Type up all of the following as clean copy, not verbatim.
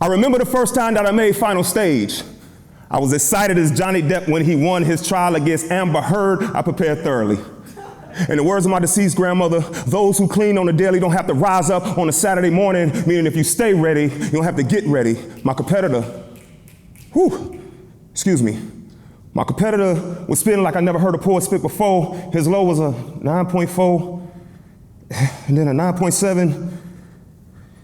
I remember the first time that I made final stage. I was excited as Johnny Depp when he won his trial against Amber Heard. I prepared thoroughly. In the words of my deceased grandmother, those who clean on the daily don't have to rise up on a Saturday morning, meaning if you stay ready, you don't have to get ready. My competitor was spitting like I never heard a poet spit before. His low was a 9.4, and then a 9.7,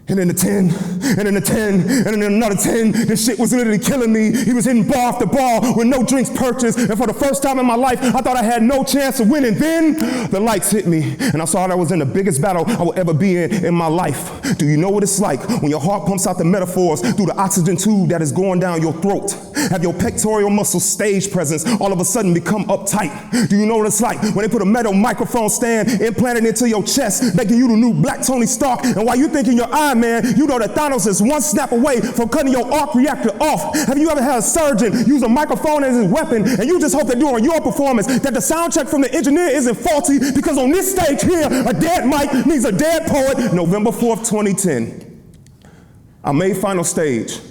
and then a 10, and then a 10, and then another 10. This shit was literally killing me. He was hitting bar after bar with no drinks purchased. And for the first time in my life, I thought I had no chance of winning. Then the lights hit me, and I saw that I was in the biggest battle I will ever be in my life. Do you know what it's like when your heart pumps out the metaphors through the oxygen tube that is going down your throat? Have your pectoral muscle stage presence all of a sudden become uptight? Do you know what it's like when they put a metal microphone stand implanted into your chest, making you the new Black Tony Stark? And while you think in your eye, man, you know that Thanos is one snap away from cutting your arc reactor off. Have you ever had a surgeon use a microphone as his weapon, and you just hope that during your performance that the sound check from the engineer isn't faulty, because on this stage here, a dead mic means a dead poet. November 4th, 2010. I made final stage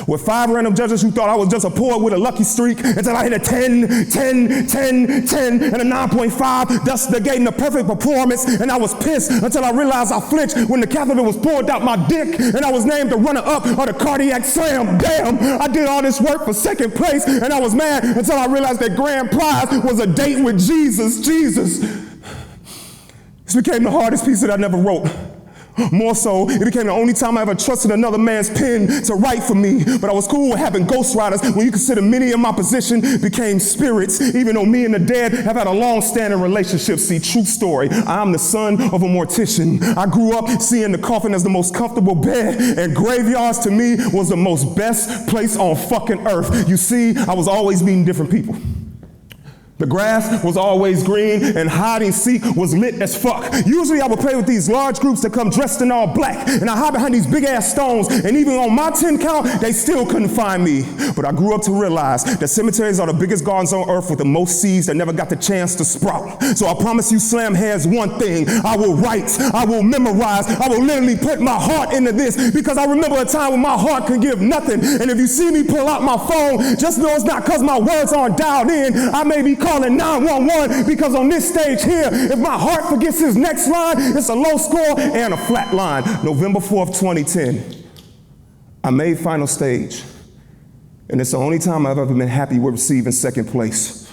with 5 random judges who thought I was just a poet with a lucky streak until I hit a 10, 10, 10, 10, and a 9.5, thus negating the perfect performance. And I was pissed until I realized I flinched when the catheter was pulled out my dick, and I was named the runner-up of the cardiac slam. Damn, I did all this work for second place, and I was mad until I realized that grand prize was a date with Jesus. This became the hardest piece that I never wrote. More so, it became the only time I ever trusted another man's pen to write for me. But I was cool with having ghostwriters when you consider many in my position became spirits, even though me and the dead have had a long-standing relationship. See, true story, I'm the son of a mortician. I grew up seeing the coffin as the most comfortable bed, and graveyards to me was the most best place on fucking earth. You see, I was always meeting different people. The grass was always green, and hide and seek was lit as fuck. Usually I would play with these large groups that come dressed in all black, and I hide behind these big ass stones, and even on my 10 count, they still couldn't find me. But I grew up to realize that cemeteries are the biggest gardens on earth with the most seeds that never got the chance to sprout. So I promise you slam heads one thing: I will write, I will memorize, I will literally put my heart into this, because I remember a time when my heart could give nothing. And if you see me pull out my phone, just know it's not because my words aren't dialed in. I may be calling 911, because on this stage here, if my heart forgets his next line, it's a low score and a flat line. November 4th, 2010. I made final stage, and it's the only time I've ever been happy with receiving second place.